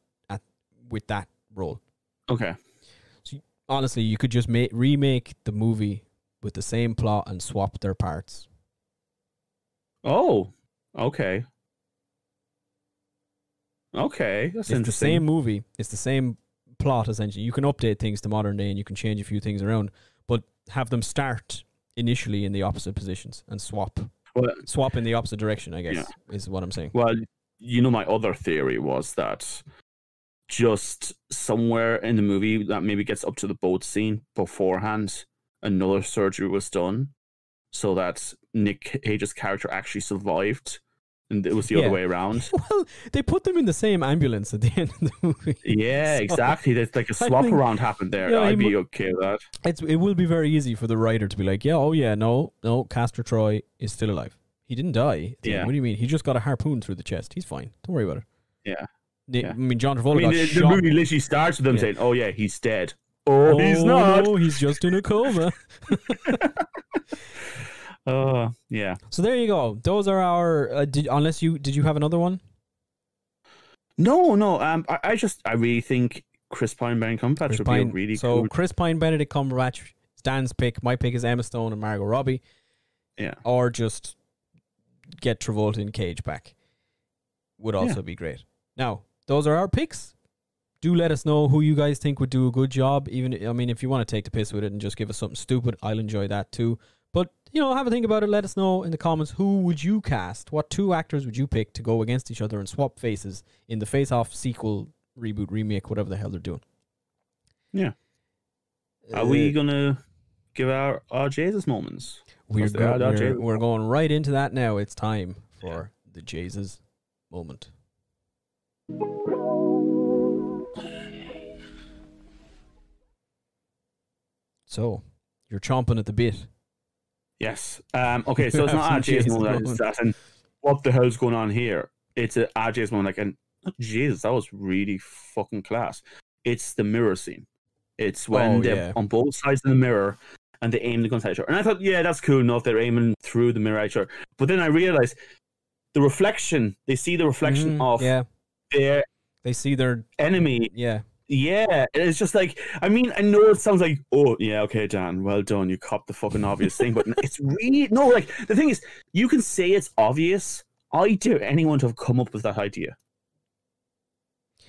with that role. Okay. So honestly, you could just remake the movie with the same plot and swap their parts. Oh, okay. Okay, that's interesting. It's the same movie. It's the same plot, essentially. You can update things to modern day and you can change a few things around, but have them start initially in the opposite positions and swap in the opposite direction, I guess, is what I'm saying. Well, my other theory was that just somewhere in the movie that maybe gets up to the boat scene beforehand, another surgery was done, so that Nick Cage's character actually survived, and it was the other way around. Well, they put them in the same ambulance at the end of the movie. Yeah, so, exactly. There's like a swap around happened there. Yeah, I'd be okay with that. It will be very easy for the writer to be like, no, Castor Troy is still alive. He didn't die. What do you mean? He just got a harpoon through the chest. He's fine. Don't worry about it. Yeah. I mean, John Travolta got the shot. movie literally starts with them saying, "Oh yeah, he's dead." Oh, he's not. No, he's just in a coma. Yeah. So there you go. Those are our. Did you have another one? No. I really think Chris Pine, Benedict Cumberbatch would be really cool. So Chris Pine, Benedict Cumberbatch, Stan's pick. My pick is Emma Stone and Margot Robbie. Yeah. Or just get Travolta and Cage back. Would also be great. Now, those are our picks. Do let us know who you guys think would do a good job. If you want to take the piss with it and just give us something stupid, I'll enjoy that too. But, have a think about it. Let us know in the comments, who would you cast? What 2 actors would you pick to go against each other and swap faces in the Face Off sequel, reboot, remake, whatever the hell they're doing? Yeah. Are we going to give our Jesus moments? We're going right into that now. It's time for the Jesus moment. So, you're chomping at the bit. Yes. Okay, so it's not RJ's moment. And what the hell's going on here? It's a RJ's moment. Jesus, that was really fucking class. It's the mirror scene. It's when they're on both sides of the mirror and they aim the guns at each other. And I thought, that's cool enough. They're aiming through the mirror at each other. But then I realized the reflection. They see the reflection of their. They see their enemy. Yeah, it's just like, I know it sounds like, oh, yeah, okay, Dan, well done, you copped the fucking obvious thing, but it's really, no, like, the thing is, you can say it's obvious. I dare anyone to have come up with that idea.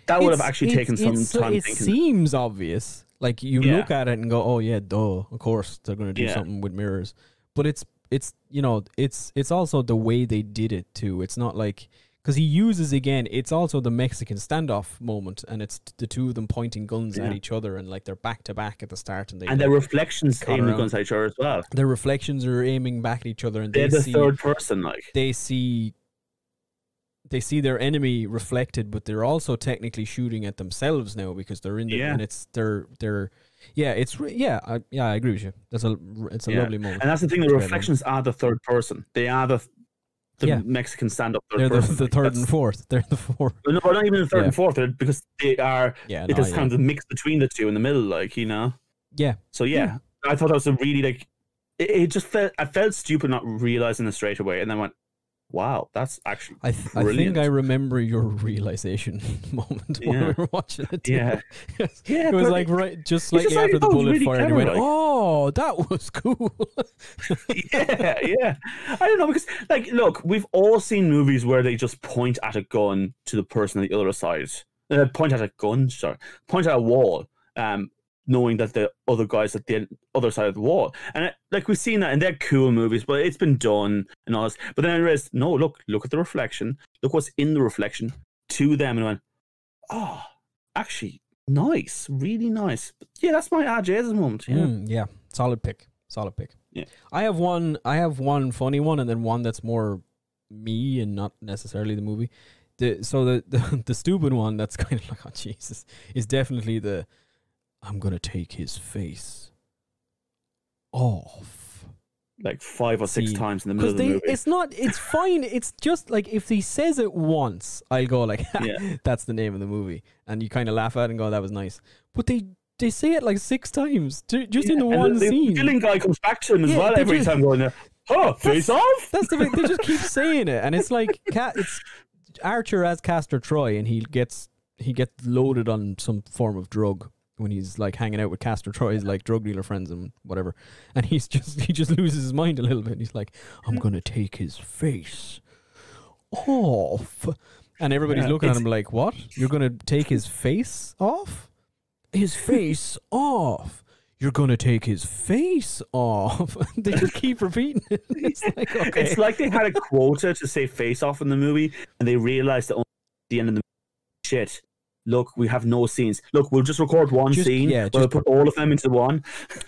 That would have actually taken some time. It seems obvious. Like, you look at it and go, oh, yeah, duh, of course, they're going to do something with mirrors. But it's also the way they did it, too. It's not like... Because he uses, again, it's also the Mexican standoff moment, and it's the two of them pointing guns at each other, and like they're back to back at the start, and their reflections aiming the guns at each other as well. Their reflections are aiming back at each other, and they're the third person. Like they see their enemy reflected, but they're also technically shooting at themselves now because they're in the and it's I agree with you. It's a lovely moment, and that's the thing. The reflections are the third person. They are the Mexican stand-up third person. The third and fourth. They're the fourth. No, not even the third and fourth, because they are. It's kind of the mix between the two in the middle, like Yeah. So I thought that was a really like. It just felt. I felt stupid not realizing it straight away, and then went, "Wow, that's actually." I think I remember your realization moment when we were watching it. Yeah. It was like just slightly after the bullet fired, and you went, "Oh, that was cool." yeah. I don't know, because like, look, we've all seen movies where they just point at a gun to the person on the other side. Point at a wall. Knowing that the other guy's at the other side of the wall. And like, we've seen that, and they're cool movies, but it's been done and all this. But then I realized, no, look at the reflection. Look what's in the reflection to them. And I went, oh, actually, nice. Really nice. But yeah, that's my RJ's moment. Yeah. Solid pick. Yeah. I have one funny one, and then one that's more me and not necessarily the movie. The stupid one that's kind of like, oh, Jesus, is definitely the... I'm going to take his face off. Like 5 or 6 times in the middle of the movie. It's fine. It's just like, if he says it once, I'll go like, that's the name of the movie. And you kind of laugh at it and go, that was nice. But they say it like 6 times, just in the one scene. The villain guy comes back to him as well every time going there, face off? That's the way they just keep saying it. And it's like, it's Archer as Castor Troy, and he gets loaded on some form of drug when he's like hanging out with Castor Troy's like drug dealer friends and whatever, and he just loses his mind a little bit. And he's like, I'm gonna take his face off, and everybody's looking at him like, what? You're gonna take his face off? His face off? You're gonna take his face off? They just keep repeating it. It's like, okay. It's like they had a quota to say face off in the movie, and they realized that at the end of the shit, look, we have no scenes. Look, we'll just record one scene. Yeah, we'll put all of them into one.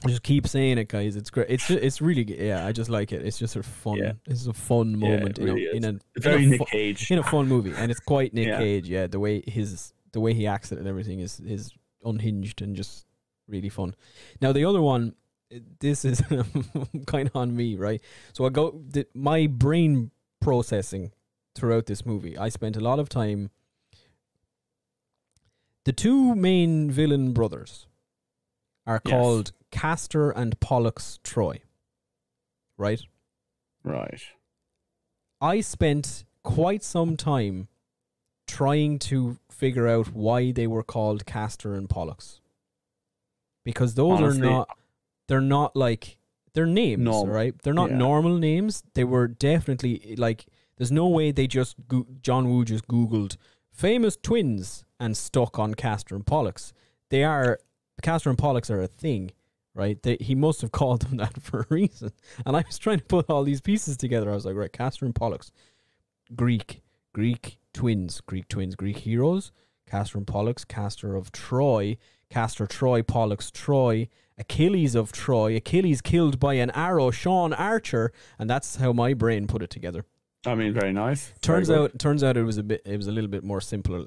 Just keep saying it, guys. It's great. It's really, yeah, I just like it. It's just a fun. Yeah. It's a fun moment, really in a Nick Cage, in a fun movie, and it's quite Nick Cage. Yeah, the way he acts it and everything is unhinged and just really fun. Now the other one, this is kind of on me, right? So my brain processing throughout this movie, I spent a lot of time. The two main villain brothers are called Castor and Pollux Troy, right? Right. I spent quite some time trying to figure out why they were called Castor and Pollux, because those they're not like, they're names, right? They're not normal names. They were definitely like, there's no way they just John Woo just Googled famous twins and stuck on Castor and Pollux. Castor and Pollux are a thing, right? He must have called them that for a reason. And I was trying to put all these pieces together. I was like, right, Castor and Pollux, Greek twins, Greek heroes, Castor and Pollux, Castor of Troy, Castor Troy, Pollux Troy, Achilles of Troy, Achilles killed by an arrow, Sean Archer, and that's how my brain put it together. I mean, very nice. Turns out it was a little bit more simpler.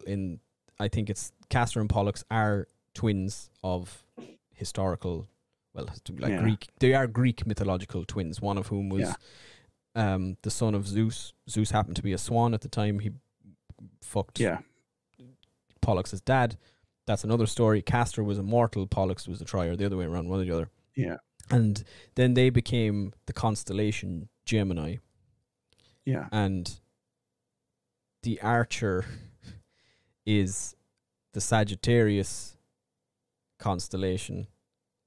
I think it's Castor and Pollux are twins of historical, Greek. They are Greek mythological twins. One of whom was the son of Zeus. Zeus happened to be a swan at the time. He fucked Pollux's dad. That's another story. Castor was immortal. Pollux was a trier. The other way around, one or the other. Yeah. And then they became the constellation Gemini. Yeah. And the Archer is the Sagittarius constellation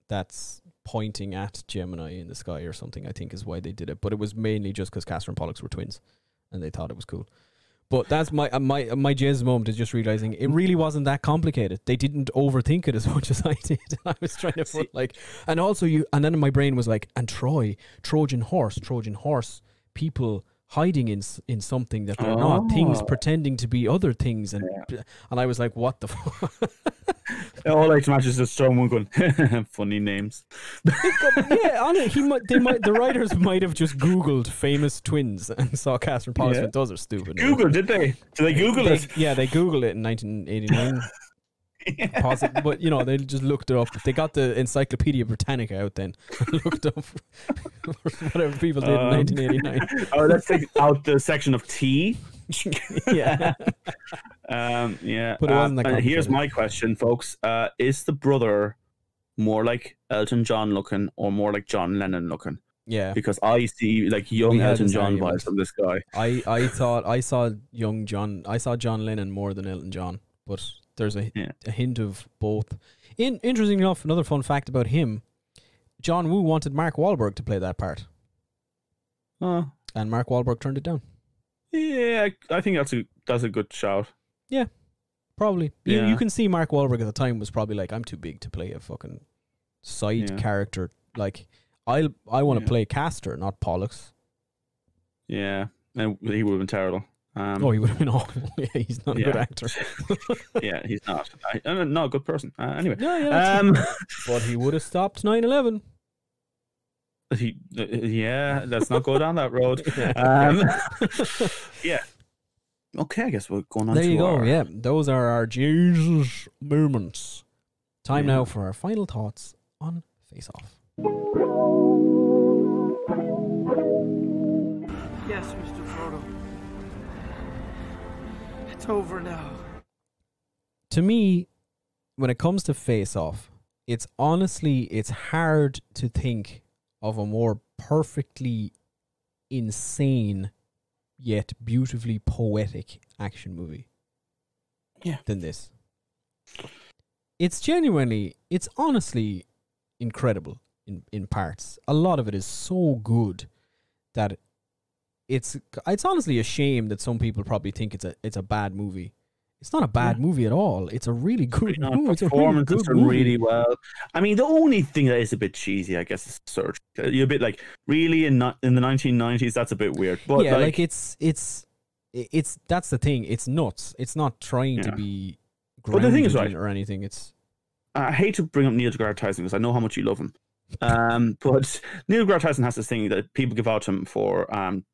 that's pointing at Gemini in the sky or something, I think is why they did it. But it was mainly just because Castor and Pollux were twins and they thought it was cool. But that's my jizz moment, is just realizing it really wasn't that complicated. They didn't overthink it as much as I did. I was trying to put and also and then my brain was like, and Trojan horse, people hiding in something that they're not, things pretending to be other things, and I was like, what the fuck? All I can imagine is a strong one going, funny names. The writers might have just Googled famous twins and saw Castor and Pollux. Those are stupid. Google, did they? Did they Google it? Yeah, they Googled it in 1989. But they just looked it up. They got the Encyclopedia Britannica out then and looked up whatever people did in 1989. Let's take out the section of tea. Yeah. But it wasn't that here's my question, folks. Is the brother more like Elton John looking or more like John Lennon looking? Yeah. Because I see like young Elton John vibes from this guy. I thought I saw John Lennon more than Elton John, but there's a hint of both. Interesting enough, another fun fact about him, John Woo wanted Mark Wahlberg to play that part. And Mark Wahlberg turned it down. Yeah, I think that's a good shout. Yeah, probably. Yeah. You can see Mark Wahlberg at the time was probably like, I'm too big to play a fucking side character. Like, I want to play Castor, not Pollux. Yeah, and he would have been terrible. He would have been awful. Yeah, he's not a good actor. Yeah, he's not. Not a good person. Anyway. But he would have stopped 9/11. Let's not go down that road. Okay, I guess we're going on. There you go. Yeah, those are our Jesus moments. Time now for our final thoughts on Face Off. Yes, Mr. Frodo. It's over now. To me, when it comes to Face Off, it's hard to think of a more perfectly insane yet beautifully poetic action movie than this. It's honestly incredible in parts. A lot of it is so good that it's honestly a shame that some people probably think it's a bad movie. It's not a bad movie at all. It's a really good movie. It's a really good movie. Really well. I mean, the only thing that is a bit cheesy, I guess, is Surge. You're a bit like, really in the 1990s, that's a bit weird. But it's that's the thing. It's nuts. It's not trying to be But the thing is, grounded or anything. It's I hate to bring up Neil deGrasse Tyson because I know how much you love him. But Neil deGrasse Tyson has this thing that people give out to him for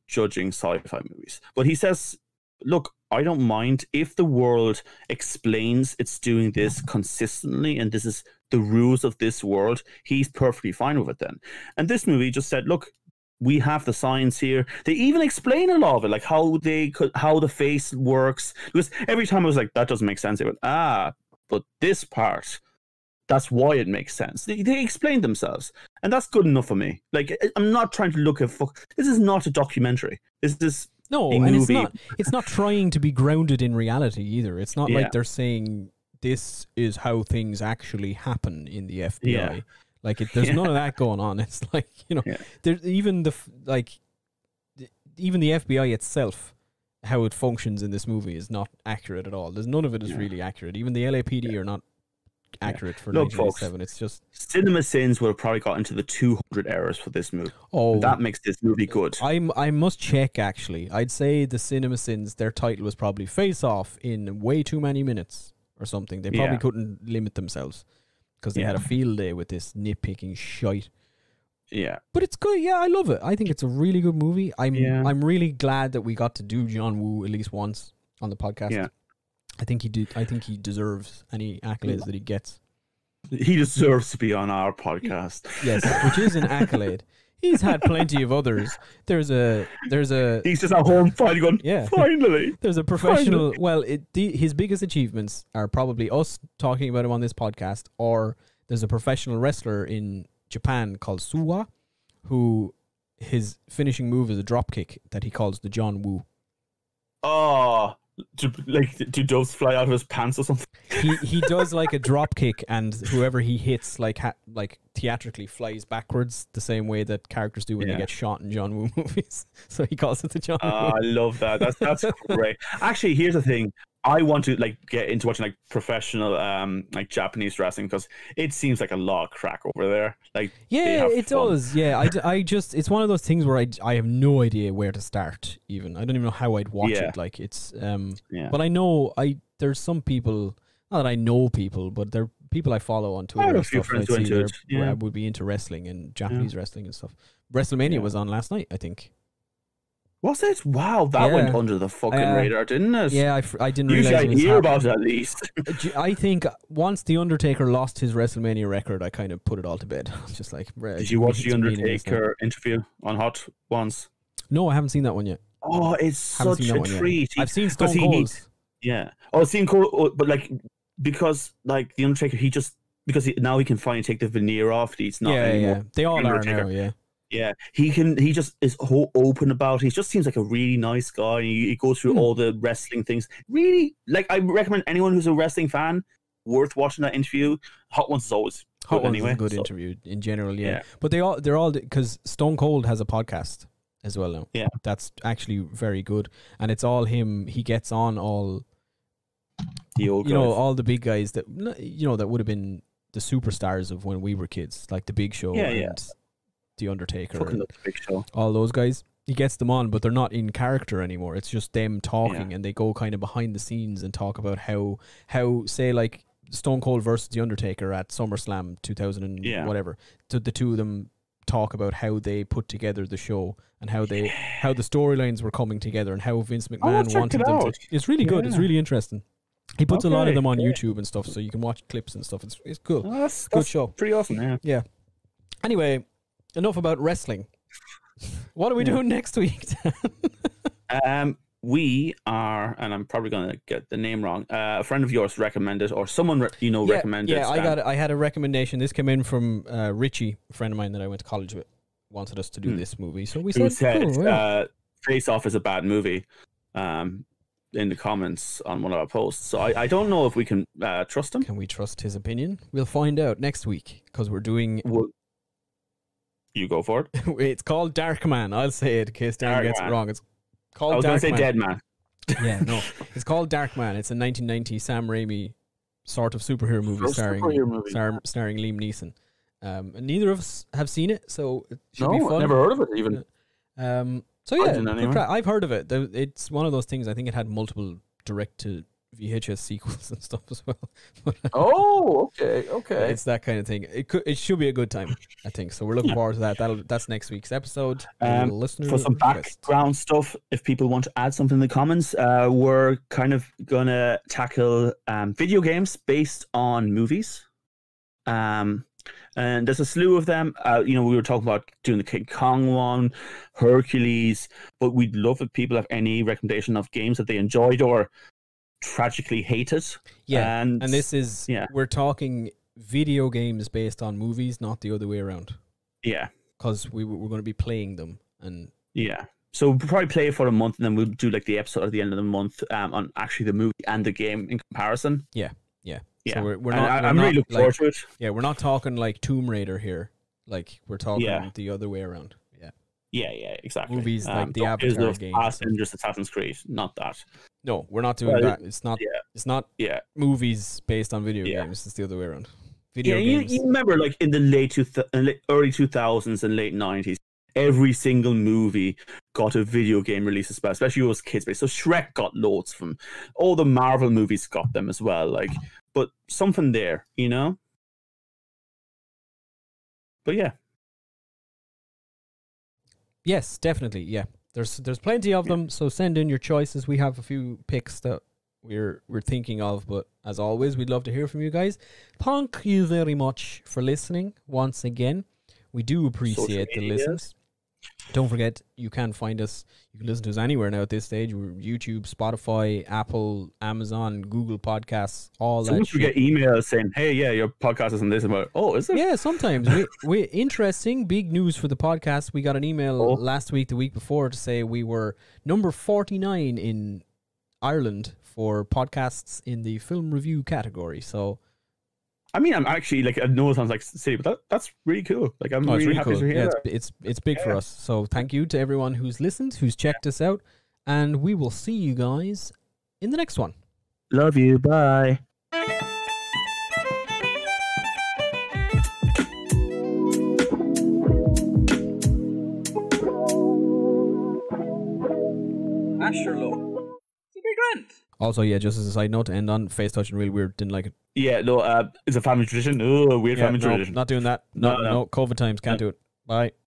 judging sci-fi movies. But he says, look, I don't mind if the world explains it's doing this consistently and this is the rules of this world. He's perfectly fine with it then. And this movie just said, look, we have the science here. They even explain a lot of it, like how the face works. Because every time I was like, that doesn't make sense. They went, but this part, that's why it makes sense. They explain themselves, and that's good enough for me. Like, I'm not trying to look at this is not a documentary. This is a movie. it's not trying to be grounded in reality either. It's not like they're saying this is how things actually happen in the FBI. Yeah. Like, there's none of that going on. It's like, there's even the FBI itself, how it functions in this movie is not accurate at all. There's none of it is really accurate. Even the LAPD are not accurate for 1987. It's just Cinema Sins would have probably got into the 200 errors for this movie. Oh, and that makes this movie good. I must check actually. I'd say the Cinema Sins, their title was probably Face Off in way too many minutes or something. They probably couldn't limit themselves because they had a field day with this nitpicking shite. Yeah, but it's good. Yeah, I love it. I think it's a really good movie. I'm really glad that we got to do John Woo at least once on the podcast. Yeah. I think he deserves any accolades that he gets. He deserves to be on our podcast. Yes, which is an accolade. He's had plenty of others. There's a. He's just at home finally going. Yeah, finally. There's a professional. Well, his biggest achievements are probably us talking about him on this podcast, or there's a professional wrestler in Japan called Suwa, who his finishing move is a drop kick that he calls the John Woo. Oh. Do doves fly out of his pants or something? He does like a drop kick, and whoever he hits like theatrically flies backwards the same way that characters do when they get shot in John Woo movies. So he calls it the John Woo. I love that. That's great. Actually, here's the thing. I want to get into watching professional Japanese wrestling because it seems like a lot of crack over there. It does. Yeah, I just it's one of those things where I have no idea where to start. Even I don't even know how I'd watch it. Like it's but I know there's some people. Not that I know people, but there are people I follow on Twitter. I have a few friends who would be into wrestling and Japanese wrestling and stuff. WrestleMania was on last night, I think. Was it? Wow, that went under the fucking radar, didn't it? Yeah, I didn't realize. Usually I hear about it at least. I think once The Undertaker lost his WrestleMania record, I kind of put it all to bed. I was just like, did you watch The Undertaker interview on Hot Ones? No, I haven't seen that one yet. Oh, it's such a treat. I've seen Stone Cold's. I've seen Cold, but because The Undertaker, because now he can finally take the veneer off. He's not anymore. Yeah. They all are now, yeah. Yeah, he just is open about it. He just seems like a really nice guy. He goes through all the wrestling things. Really, I recommend anyone who's a wrestling fan worth watching that interview. Hot Ones is always Hot Ones is a good interview in general, yeah. But they're all because Stone Cold has a podcast as well now. Yeah, that's actually very good, and it's all him. He gets on all the old guys. All the big guys that that would have been the superstars of when we were kids, like the Big Show and The Undertaker, Big Show. All those guys. He gets them on, but they're not in character anymore. It's just them talking, and they go kind of behind the scenes and talk about how say like Stone Cold versus The Undertaker at SummerSlam 2000 and whatever. So the two of them talk about how they put together the show and how the storylines were coming together and how Vince McMahon wanted them to. It's really good. It's really interesting. He puts a lot of them on YouTube and stuff, so you can watch clips and stuff. It's cool. That's good show. Pretty awesome. Yeah. Anyway, enough about wrestling. What are we doing next week? We are, and I'm probably going to get the name wrong. A friend of yours recommended, or someone recommended. Yeah, I had a recommendation. This came in from Richie, a friend of mine that I went to college with, wanted us to do this movie. So we said, Face Off is a bad movie. In the comments on one of our posts. So I don't know if we can trust him. Can we trust his opinion? We'll find out next week because we're doing... You go for it. It's called Darkman. I'll say it in case Darren gets it wrong. It's called Darkman. I was going to say Dead Man. Yeah, no. It's called Darkman. It's a 1990 Sam Raimi sort of superhero movie starring Liam Neeson. And neither of us have seen it, so it should be fun. I've never heard of it even. So yeah, I've heard of it. It's one of those things. I think it had multiple direct to VHS sequels and stuff as well. But, Oh, okay. it's that kind of thing. It should be a good time, I think. So we're looking forward to that. That's next week's episode. For some background stuff, if people want to add something in the comments, we're kind of gonna tackle video games based on movies. And there's a slew of them. We were talking about doing the King Kong one, Hercules, but we'd love if people have any recommendation of games that they enjoyed or tragically hated. Yeah, and this is, we're talking video games based on movies, not the other way around. Yeah. Because we're going to be playing them. Yeah. So we'll probably play it for a month, and then we'll do like the episode at the end of the month on actually the movie and the game in comparison. Yeah. Yeah, so we're not. I'm really looking forward to it. Yeah, we're not talking like Tomb Raider here. Like we're talking the other way around. Yeah, exactly. Movies like the Avatar games, just Assassin's Creed, not that. No, we're not doing that. It's not. It's not. Movies based on video games. It's the other way around. Video games. You remember, like in the early 2000s and late 90s, every single movie got a video game release as well, especially those kids based. So Shrek got loads from all the Marvel movies got them as well. Like. But something there, But yeah. Yes, definitely. Yeah. There's plenty of them, so send in your choices. We have a few picks that we're thinking of, but as always, we'd love to hear from you guys. Thank you very much for listening once again. We do appreciate the listens. Don't forget, you can find us. You can listen to us anywhere now at this stage. We're YouTube, Spotify, Apple, Amazon, Google Podcasts, all that shit. We get emails saying, "Hey, your podcast is on this." About, is it? Yeah, sometimes. we interesting big news for the podcast. We got an email last week, the week before, to say we were number 49 in Ireland for podcasts in the film review category. So. I mean, I'm actually I know it sounds like silly, but that's really cool. Like, I'm really happy to hear that. It's big for us. So thank you to everyone who's listened, who's checked us out, and we will see you guys in the next one. Love you. Bye. Asherlo. It's a big grand. Also, just as a side note, to end on, face touching really weird. Didn't like it. Yeah, no, it's a family tradition. Oh, weird family tradition. Not doing that. No, COVID times. Can't do it. Bye.